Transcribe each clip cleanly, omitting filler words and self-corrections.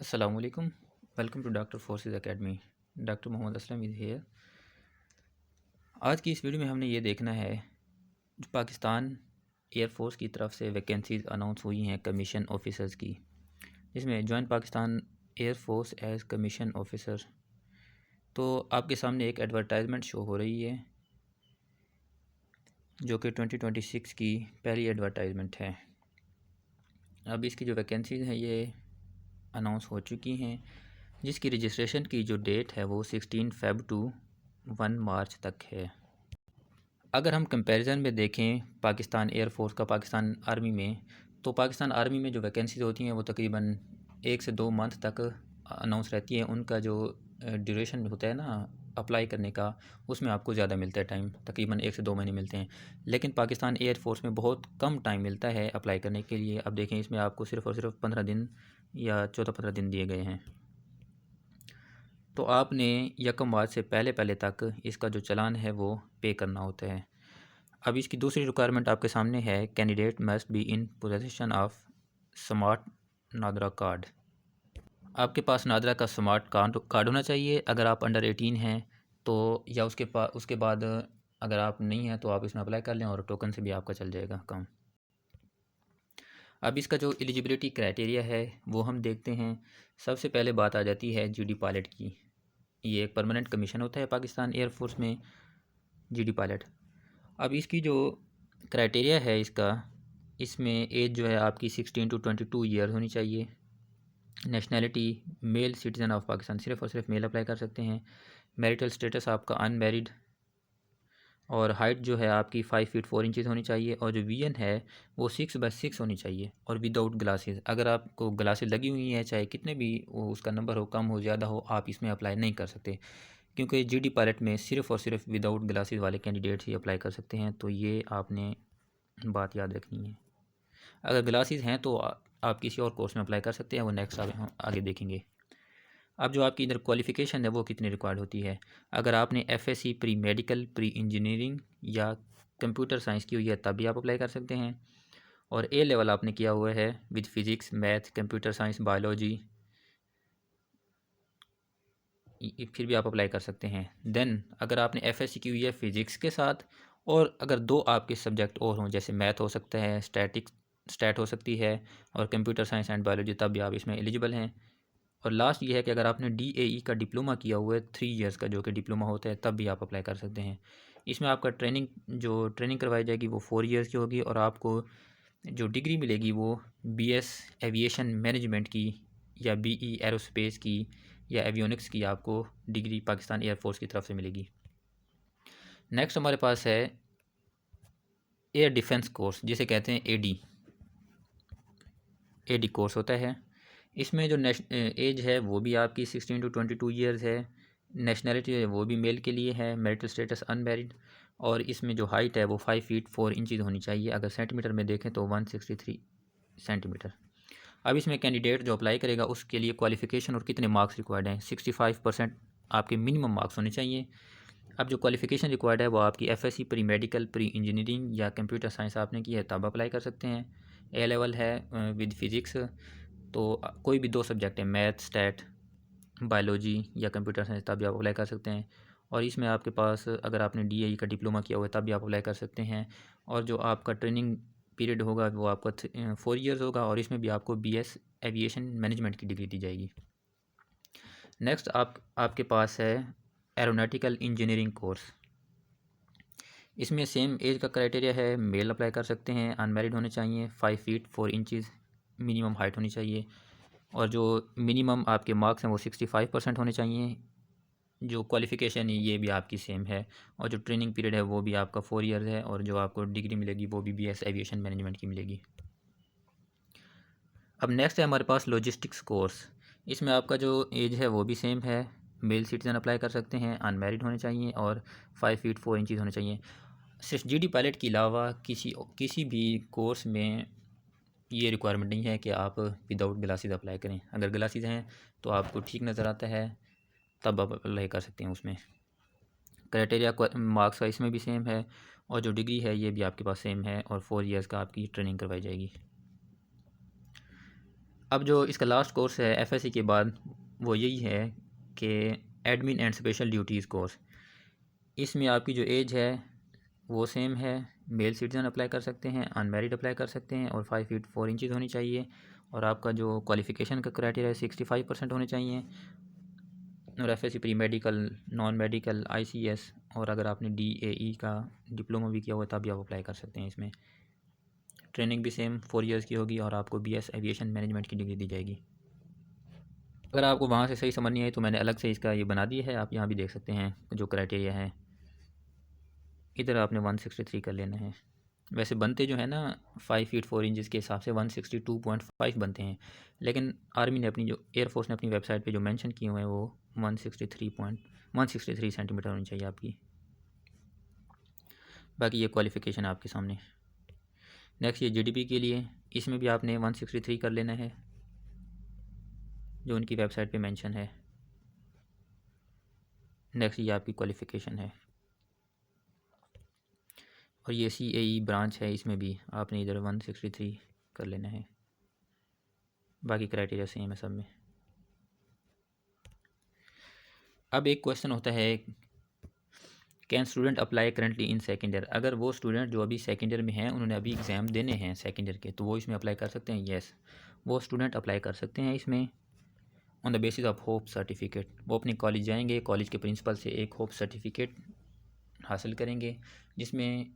Assalamu alaikum. Welcome to Dr. Forces Academy. Doctor Mohammad Aslam is here. आज की इस video में हमने ये देखना है जो पाकिस्तान एयरफोर्स की तरफ से वैकेंसीज़ अनाउंस हुई हैं कमीशन ऑफिसर्स की, जिसमें join Pakistan air force as commission officer. तो आपके सामने एक एडवर्टाइजमेंट शो हो रही है जो कि 2026 की पहली एडवर्टाइजमेंट है। अब इसकी जो वैकेंसीज़ हैं ये अनाउंस हो चुकी हैं, जिसकी रजिस्ट्रेशन की जो डेट है वो 16 फ़रवरी टू 1 मार्च तक है। अगर हम कंपैरिजन में देखें पाकिस्तान एयरफोर्स का पाकिस्तान आर्मी में, तो पाकिस्तान आर्मी में जो वैकेंसीज़ होती हैं वो तकरीबन 1 से 2 मंथ तक अनाउंस रहती हैं। उनका जो ड्यूरेशन होता है ना अप्लाई करने का, उसमें आपको ज़्यादा मिलता है टाइम, तकरीबन 1 से 2 महीने मिलते हैं। लेकिन पाकिस्तान एयरफोर्स में बहुत कम टाइम मिलता है अप्लाई करने के लिए। अब देखें, इसमें आपको सिर्फ़ और सिर्फ 15 दिन या 14-15 दिन दिए गए हैं। तो आपने 1 मार्च से पहले पहले तक इसका जो चालान है वो पे करना होता है। अब इसकी दूसरी रिक्वायरमेंट आपके सामने है, candidate must be in possession of smart NADRA card. आपके पास नादरा का स्मार्ट कार्ड होना चाहिए। अगर आप अंडर 18 हैं तो, या उसके बाद अगर आप नहीं हैं तो आप इसमें अप्लाई कर लें और टोकन से भी आपका चल जाएगा काम। अब इसका जो एलिजिबिलिटी क्राइटेरिया है वो हम देखते हैं। सबसे पहले बात आ जाती है जीडी पायलट की। ये एक परमानेंट कमीशन होता है पाकिस्तान एयरफोर्स में, जीडी पायलट। अब इसकी जो क्राइटेरिया है इसका, इसमें एज जो है आपकी 16 टू 22 ईयर होनी चाहिए। Nationality male citizen of Pakistan, सिर्फ़ और सिर्फ मेल अप्लाई कर सकते हैं। मैरिटल स्टेटस आपका अनमैरिड, और हाइट जो है आपकी 5 फीट 4 इंचज़ होनी चाहिए, और जो विजन है वो 6/6 होनी चाहिए और विदाउट ग्लासेस। अगर आपको ग्लासेस लगी हुई हैं, चाहे कितने भी वो उसका नंबर हो, कम हो ज़्यादा हो, आप इसमें अप्लाई नहीं कर सकते, क्योंकि जीडी पायलट में सिर्फ़ और सिर्फ विदाउट ग्लासेस वाले कैंडिडेट्स ही अप्लाई कर सकते हैं। तो ये आपने बात याद रखनी है। अगर ग्लासेस हैं तो आप किसी और कोर्स में अप्लाई कर सकते हैं, वो नेक्स्ट हम आगे देखेंगे। अब जो आपकी इधर क्वालिफ़िकेशन है वो कितनी रिक्वायर्ड होती है। अगर आपने FSc pre medical, pre engineering या कंप्यूटर साइंस की हुई है तब भी आप अप्लाई कर सकते हैं, और ए लेवल आपने किया हुआ है with physics, math, computer science, biology, फिर भी आप अप्लाई कर सकते हैं। देन अगर आपने एफएससी की हुई है फ़िज़िक्स के साथ, और अगर 2 आपके सब्जेक्ट और हों, जैसे मैथ हो सकता है, स्टैट हो सकती है, और कंप्यूटर साइंस एंड बायोलॉजी, तब भी आप इसमें एलिजिबल हैं। और लास्ट ये है कि अगर आपने डीएई का डिप्लोमा किया हुआ है 3 इयर्स का, जो कि डिप्लोमा होता है, तब भी आप अप्लाई कर सकते हैं। इसमें आपका ट्रेनिंग करवाई जाएगी वो 4 इयर्स की होगी, और आपको जो डिग्री मिलेगी वो बीएस एविएशन मैनेजमेंट की, या बीई एरोस्पेस की, या एवियोनिक्स की आपको डिग्री पाकिस्तान एयरफोर्स की तरफ से मिलेगी। नेक्स्ट हमारे पास है एयर डिफेंस कोर्स, जिसे कहते हैं एडी कोर्स होता है। इसमें जो एज है वो भी आपकी 16 टू 22 ईयर्स है। नेशनैलिटी है वो भी मेल के लिए है। मैरिटल स्टेटस अनमैरिड, और इसमें जो हाइट है वो 5 फीट 4 इंचज़ होनी चाहिए। अगर सेंटीमीटर में देखें तो 163 सेंटीमीटर। अब इसमें कैंडिडेट जो अप्लाई करेगा उसके लिए क्वालिफ़िकेशन और कितने मार्क्स रिक्वायर्ड हैं, 65% आपके मिनिमम मार्क्स होने चाहिए। अब जो क्वालिफ़िकेशन रिक्वायर्ड है वो आपकी FSc pre medical, pre engineering या कंप्यूटर साइंस आपने की है तब अप्लाई कर सकते हैं। ए लेवल है विद फिज़िक्स, तो कोई भी 2 सब्जेक्ट है, मैथ, स्टैट, बायोलॉजी या कंप्यूटर साइंस, तब भी आप अप्लाई कर सकते हैं। और इसमें आपके पास अगर आपने डीएई का डिप्लोमा किया हुआ है तब भी आप अप्लाई कर सकते हैं। और जो आपका ट्रेनिंग पीरियड होगा वो आपका 4 ईयर्स होगा, और इसमें भी आपको बीएस एविएशन मैनेजमेंट की डिग्री दी जाएगी। नेक्स्ट आपके पास है एरोनॉटिकल इंजीनियरिंग कोर्स। इसमें सेम एज का क्राइटेरिया है, मेल अप्लाई कर सकते हैं, अनमैरिड होने चाहिए, 5 फीट 4 इंचज़ मिनिमम हाइट होनी चाहिए, और जो मिनिमम आपके मार्क्स हैं वो 65% होने चाहिए। जो क्वालिफ़िकेशन है ये भी आपकी सेम है, और जो ट्रेनिंग पीरियड है वो भी आपका 4 ईयर्स है, और जो आपको डिग्री मिलेगी वो भी बीएस एविएशन मैनेजमेंट की मिलेगी। अब नेक्स्ट है हमारे पास लॉजिस्टिक्स कोर्स। इसमें आपका जो एज है वो भी सेम है, मेल सिटीज़न अप्लाई कर सकते हैं, अनमैरिड होने चाहिए, और 5 फीट 4 इंचज़ होने चाहिए। सिर्फ जीडी पायलट के अलावा किसी भी कोर्स में ये रिक्वायरमेंट नहीं है कि आप विदाउट ग्लासेस अप्लाई करें। अगर ग्लासेस हैं तो आपको ठीक नज़र आता है तब आप अप्लाई कर सकते हैं उसमें। क्राइटेरिया मार्क्स का इसमें भी सेम है, और जो डिग्री है ये भी आपके पास सेम है, और 4 इयर्स का आपकी ट्रेनिंग करवाई जाएगी। अब जो इसका लास्ट कोर्स है एफएससी के बाद वो यही है कि admin and special duties course. इसमें आपकी जो एज है वो सेम है, मेल सिटीजन अप्लाई कर सकते हैं, अनमैरिड अप्लाई कर सकते हैं और 5 फीट 4 इंचज़ होनी चाहिए। और आपका जो क्वालिफ़िकेशन का क्राइटेरिया है 65% होने चाहिए। और FSc pre medical, non medical, ICS, और अगर आपने डीएई का डिप्लोमा भी किया हुआ है तब भी आप अप्लाई कर सकते हैं। इसमें ट्रेनिंग भी सेम 4 इयर्स की होगी और आपको बीएस एविएशन मैनेजमेंट की डिग्री दी जाएगी। अगर आपको वहाँ से सही समझ नहीं आई तो मैंने अलग से इसका ये बना दिया है, आप यहाँ भी देख सकते हैं जो क्राइटेरिया है। इधर आपने 163 कर लेना है। वैसे बनते जो है ना 5 फीट 4 इंचज़ के हिसाब से 162.5 बनते हैं, लेकिन आर्मी ने अपनी जो एयरफोर्स ने अपनी वेबसाइट पे जो मेंशन किए हुए हैं वो 163 सेंटीमीटर होनी चाहिए आपकी। बाकी ये क्वालिफ़िकेशन आपके सामने। नेक्स्ट ये जीडीपी के लिए, इसमें भी आपने 163 कर लेना है जो उनकी वेबसाइट पे मेंशन है। नेक्स्ट ये आपकी क्वालिफ़िकेशन है। और ये CAE ब्रांच है, इसमें भी आपने इधर 163 कर लेना है। बाकी क्राइटेरिया सेम है सब में। अब एक क्वेश्चन होता है, can student apply currently in second year. अगर वो स्टूडेंट जो अभी सेकेंड ईयर में हैं उन्होंने अभी एग्ज़ाम देने हैं सेकेंड ईयर के, तो वो इसमें अप्लाई कर सकते हैं। येस, वो स्टूडेंट अप्लाई कर सकते हैं इसमें on the basis of hope certificate. वो अपने कॉलेज जाएंगे, कॉलेज के प्रिंसिपल से एक होप सर्टिफिकेट हासिल करेंगे जिसमें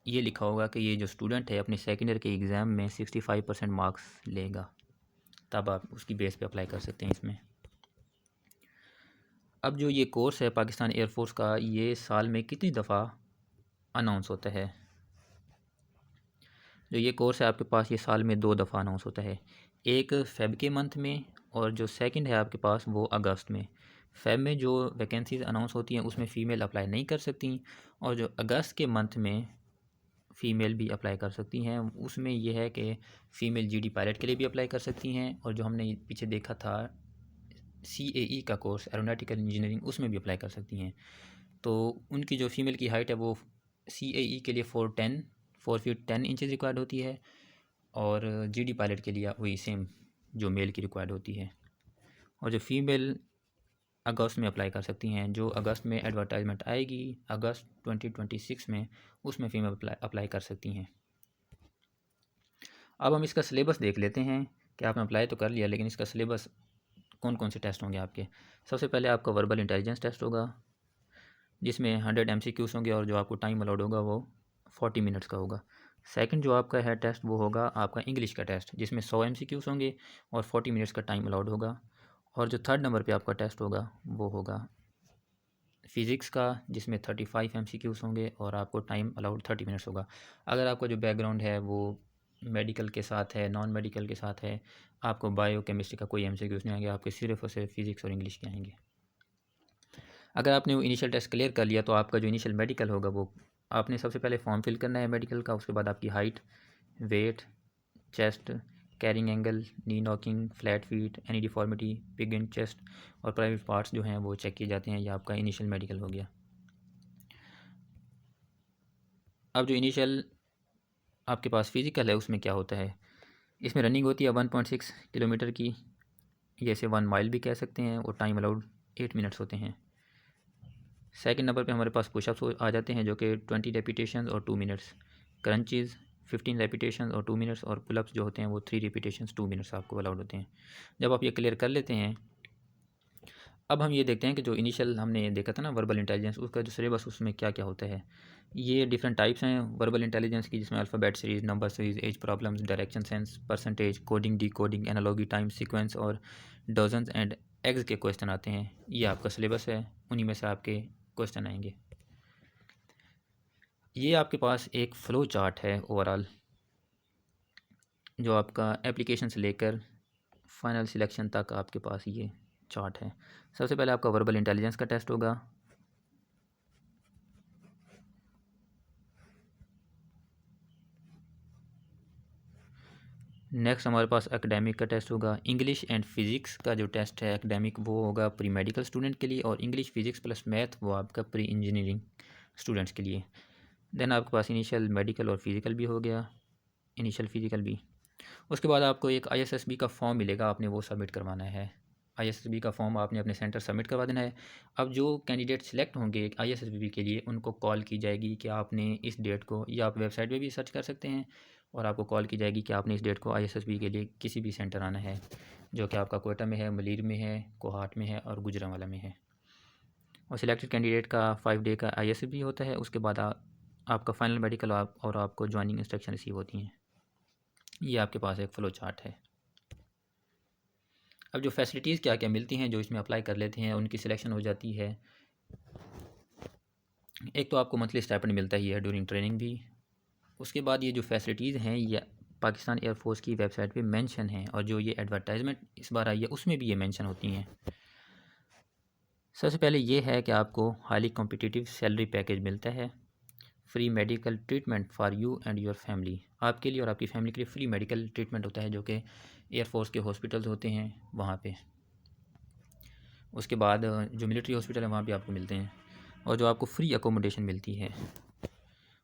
ये लिखा होगा कि ये जो स्टूडेंट है अपने सेकेंड ईयर के एग्ज़ाम में 65% मार्क्स लेगा, तब आप उसकी बेस पे अप्लाई कर सकते हैं इसमें। अब जो ये कोर्स है पाकिस्तान एयरफोर्स का, ये साल में कितनी दफ़ा अनाउंस होता है। जो ये कोर्स है आपके पास, ये साल में 2 दफ़ा अनाउंस होता है, एक फ़ेब के मंथ में और जो सेकंड है आपके पास वो अगस्त में। फ़ेब में जो वैकेंसीज़ अनाउंस होती हैं उसमें फ़ीमेल अप्लाई नहीं कर सकती, और जो अगस्त के मंथ में फ़ीमेल भी अप्लाई कर सकती हैं। उसमें यह है कि फ़ीमेल जीडी पायलट के लिए भी अप्लाई कर सकती हैं, और जो हमने पीछे देखा था CAE का कोर्स एरोनॉटिकल इंजीनियरिंग, उसमें भी अप्लाई कर सकती हैं। तो उनकी जो फ़ीमेल की हाइट है वो CAE के लिए 4 फीट 10 इंचज़ रिक्वायर्ड होती है, और जीडी पायलट के लिए वही सेम जो मेल की रिक्वायर्ड होती है। और जो फ़ीमेल अगस्त में अप्लाई कर सकती हैं, जो अगस्त में एडवर्टाइजमेंट आएगी अगस्त 2026 में, उसमें फ़ीमेल अप्लाई कर सकती हैं। अब हम इसका सिलेबस देख लेते हैं कि आपने अप्लाई तो कर लिया, लेकिन इसका सिलेबस कौन कौन से टेस्ट होंगे आपके। सबसे पहले आपका वर्बल इंटेलिजेंस टेस्ट होगा जिसमें 100 MCQs होंगे, और जो आपको टाइम अलाउड होगा वो 40 मिनट्स का होगा। सेकंड जो आपका है टेस्ट वो होगा आपका इंग्लिश का टेस्ट, जिसमें 100 MCQs होंगे और 40 मिनट्स का टाइम अलाउड होगा। और जो थर्ड नंबर पे आपका टेस्ट होगा वो होगा फ़िज़िक्स का, जिसमें 35 MCQs होंगे और आपको टाइम अलाउड 30 मिनट्स होगा। अगर आपका जो बैकग्राउंड है वो मेडिकल के साथ है, नॉन मेडिकल के साथ है, आपको बायो केमिस्ट्री का कोई MCQs नहीं आएंगे, आपके सिर्फ और सिर्फ फ़िज़िक्स और इंग्लिश के आएंगे। अगर आपने वो इनिशियल टेस्ट क्लियर कर लिया तो आपका जो इनिशियल मेडिकल होगा वो आपने सबसे पहले फॉर्म फिल करना है मेडिकल का। उसके बाद आपकी height, weight, chest, carrying angle, knee knocking, flat feet, any deformity, pigeon chest और प्राइवेट पार्ट्स जो हैं वो चेक किए जाते हैं। ये आपका इनिशियल मेडिकल हो गया। अब जो इनिशियल आपके पास फिज़िकल है उसमें क्या होता है, इसमें रनिंग होती है 1.6 किलोमीटर की, जैसे 1 माइल भी कह सकते हैं, और टाइम अलाउड 8 मिनट्स होते हैं। सेकंड नंबर पे हमारे पास पुशअप्स आ जाते हैं जो कि 20 रेपिटेशन और 2 मिनट्स, क्रंचेज़ 15 रेपिटेशन और 2 मिनट्स, और पुलअप्स जो होते हैं वो 3 रेपिटेशन 2 मिनट्स आपको अलाउड होते हैं। जब आप ये क्लियर कर लेते हैं, अब हम ये देखते हैं कि जो इनिशियल हमने देखा था ना वर्बल इंटेलिजेंस, उसका जो सिलेबस उसमें क्या क्या होता है। ये डिफरेंट टाइप्स हैं वर्बल इंटेलिजेंस की, जिसमें alphabet series, number series, age problems, direction sense, percentage, coding, decoding, analogy, time sequence और डजन्स एंड एग्स के क्वेश्चन आते हैं। ये आपका सिलेबस है, उन्हीं में से आपके क्वेश्चन आएंगे। ये आपके पास एक फ़्लो चार्ट है ओवरऑल, जो आपका एप्लीकेशन से लेकर फाइनल सिलेक्शन तक आपके पास ये चार्ट है। सबसे पहले आपका वर्बल इंटेलिजेंस का टेस्ट होगा, नेक्स्ट हमारे पास एकेडमिक का टेस्ट होगा। इंग्लिश एंड फिज़िक्स का जो टेस्ट है एकेडमिक वो होगा प्री मेडिकल स्टूडेंट के लिए, और इंग्लिश फिज़िक्स प्लस मैथ वो आपका प्री इंजीनियरिंग स्टूडेंट्स के लिए। देन आपके पास इनिशियल मेडिकल और फिज़िकल भी हो गया, इनिशियल फिज़िकल भी। उसके बाद आपको एक ISSB का फॉर्म मिलेगा, आपने वो सबमिट करवाना है। ISSB का फॉर्म आपने अपने सेंटर सबमिट करवा देना है। अब जो कैंडिडेट सिलेक्ट होंगे ISSB के लिए, उनको कॉल की जाएगी कि आपने इस डेट को, या आप वेबसाइट पे भी सर्च कर सकते हैं, और आपको कॉल की जाएगी कि आपने इस डेट को ISSB के लिए किसी भी सेंटर आना है, जो कि आपका कोयटा में है, मलीर में है, कोहाट में है और गुजरांवाला में है। और सिलेक्टेड कैंडिडेट का 5 डे का ISSB होता है। उसके बाद आपका फाइनल मेडिकल और आपको ज्वाइनिंग इंस्ट्रक्शन रिसीव होती हैं। ये आपके पास एक फ़्लो चार्ट है। अब जो फैसिलिटीज़ क्या क्या मिलती हैं जो इसमें अप्लाई कर लेते हैं, उनकी सिलेक्शन हो जाती है। एक तो आपको मंथली स्टाइपेंड मिलता ही है ड्यूरिंग ट्रेनिंग भी। उसके बाद ये जो फैसिलिटीज़ हैं ये पाकिस्तान एयरफोर्स की वेबसाइट पे मेंशन हैं, और जो ये एडवर्टाइजमेंट इस बार आई है उसमें भी ये मेंशन होती हैं। सबसे पहले ये है कि आपको हाईली कॉम्पिटिटिव सैलरी पैकेज मिलता है। Free medical treatment for you and your family, आपके लिए और आपकी फैमिली के लिए फ्री मेडिकल ट्रीटमेंट होता है, जो कि एयरफोर्स के हॉस्पिटल्स होते हैं वहाँ पे। उसके बाद जो मिलिट्री हॉस्पिटल है वहाँ भी आपको मिलते हैं, और जो आपको फ्री अकोमोडेशन मिलती है।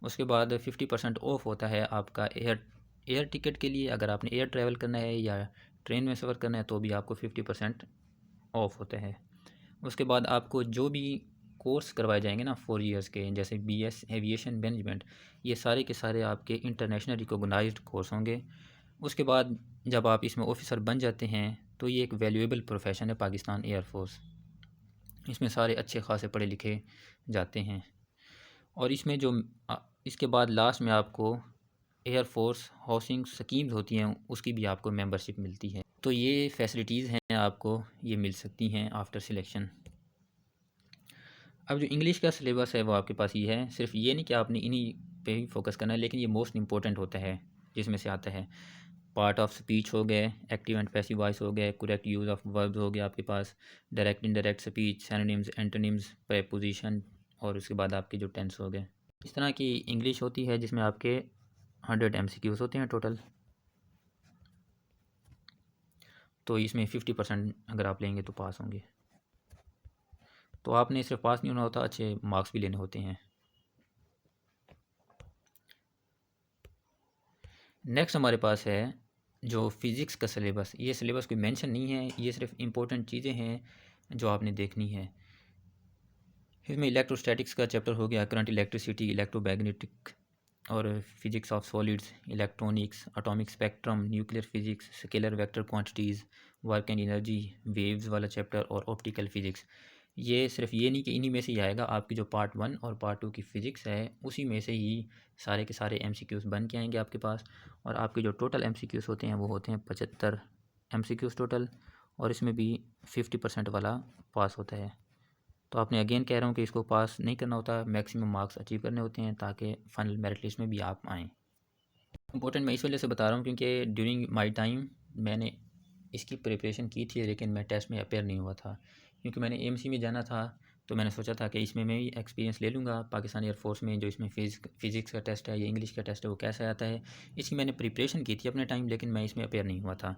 उसके बाद 50% ऑफ होता है आपका एयर टिकट के लिए। अगर आपने एयर ट्रैवल करना है या ट्रेन में सफ़र करना है तो भी आपको 50% ऑफ होता है। उसके बाद आपको जो भी कोर्स करवाए जाएंगे ना 4 इयर्स के, जैसे BS एविएशन मैनेजमेंट, ये सारे के सारे आपके इंटरनेशनल रिकॉग्नाइज्ड कोर्स होंगे। उसके बाद जब आप इसमें ऑफिसर बन जाते हैं तो ये एक वैल्यूएबल प्रोफेशन है पाकिस्तान एयरफोर्स। इसमें सारे अच्छे खासे पढ़े लिखे जाते हैं। और इसमें जो इसके बाद लास्ट में आपको एयरफोर्स हाउसिंग स्कीम्स होती हैं, उसकी भी आपको मेंबरशिप मिलती है। तो ये फैसिलिटीज़ हैं आपको, ये मिल सकती हैं आफ्टर सिलेक्शन। अब जो इंग्लिश का सिलेबस है वो आपके पास ये है। सिर्फ ये नहीं कि आपने इन्हीं पे ही फोकस करना है, लेकिन ये मोस्ट इंपॉर्टेंट होता है। जिसमें से आता है पार्ट ऑफ स्पीच हो गए, एक्टिव एंड पैसिव वॉइस हो गए, करेक्ट यूज़ ऑफ वर्ब्स हो गया आपके पास, direct indirect speech, synonyms, antonyms, preposition, और उसके बाद आपके जो टेंस हो गए। इस तरह की इंग्लिश होती है जिसमें आपके 100 MCQs होते हैं टोटल। तो इसमें 50% अगर आप लेंगे तो पास होंगे। तो आपने सिर्फ पास नहीं होना होता, अच्छे मार्क्स भी लेने होते हैं। नेक्स्ट हमारे पास है जो फ़िज़िक्स का सिलेबस। ये सिलेबस कोई मेंशन नहीं है, ये सिर्फ इम्पोर्टेंट चीज़ें हैं जो आपने देखनी है। इसमें इलेक्ट्रोस्टैटिक्स का चैप्टर हो गया, करंट, इलेक्ट्रिसिटी, इलेक्ट्रोमैग्नेटिक, और physics of solids, electronics, atomic spectrum, nuclear physics, scalar vector quantities, work and energy, waves वाला चैप्टर, और ऑप्टिकल फिजिक्स। ये सिर्फ ये नहीं कि इन्हीं में से ही आएगा, आपकी जो पार्ट 1 और पार्ट 2 की फ़िज़िक्स है उसी में से ही सारे के सारे MCQs बन के आएंगे आपके पास। और आपके जो टोटल MCQs होते हैं वो होते हैं 75 MCQs टोटल, और इसमें भी 50% वाला पास होता है। तो आपने अगेन कह रहा हूँ कि इसको पास नहीं करना होता, मैक्सिमम मार्क्स अचीव करने होते हैं ताकि फाइनल मेरिट लिस्ट में भी आप आएँ। इम्पोर्टेंट मैं इस वजह से बता रहा हूँ क्योंकि ड्यूरिंग माई टाइम मैंने इसकी प्रिपरेशन की थी, लेकिन मैं टेस्ट में अपेयर नहीं हुआ था क्योंकि मैंने AMC में जाना था। तो मैंने सोचा था कि इसमें मैं भी एक्सपीरियंस ले लूँगा पाकिस्तान एयरफोर्स में, जो इसमें फ़िज़िक्स का टेस्ट है या इंग्लिश का टेस्ट है वो कैसा आता है। इसकी मैंने प्रिपरेशन की थी अपने टाइम, लेकिन मैं इसमें अपेयर नहीं हुआ था।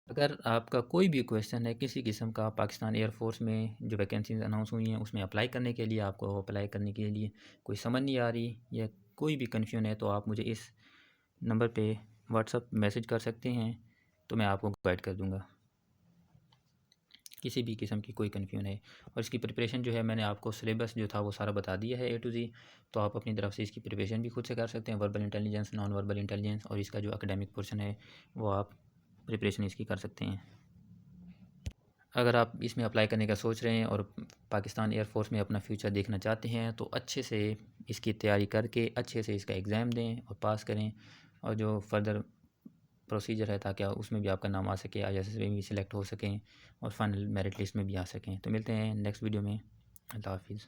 अगर आपका कोई भी क्वेश्चन है किसी किस्म का, पाकिस्तान एयरफोर्स में जो वैकेंसीज अनाउंस हुई हैं उसमें अप्लाई करने के लिए, आपको अप्लाई करने के लिए कोई समझ नहीं आ रही या कोई भी कन्फ्यूजन है, तो आप मुझे इस नंबर पे व्हाट्सअप मैसेज कर सकते हैं, तो मैं आपको गाइड कर दूंगा किसी भी किस्म की कोई कन्फ्यूजन है। और इसकी प्रिपरेशन जो है मैंने आपको सिलेबस जो था वो सारा बता दिया है A to Z। तो आप अपनी तरफ से इसकी प्रिपरेशन भी खुद से कर सकते हैं, verbal intelligence, non verbal intelligence, और इसका जो एकेडमिक पोर्शन है वो आप प्रिपरेशन इसकी कर सकते हैं। अगर आप इसमें अप्लाई करने का सोच रहे हैं और पाकिस्तान एयरफोर्स में अपना फ्यूचर देखना चाहते हैं तो अच्छे से इसकी तैयारी करके अच्छे से इसका एग्ज़ाम दें और पास करें, और जो फर्दर प्रोसीजर है ताकि उसमें भी आपका नाम आ सके, ISS में भी सिलेक्ट हो सकें और फाइनल मेरिट लिस्ट में भी आ सकें। तो मिलते हैं नेक्स्ट वीडियो में। अल्लाह हाफिज़।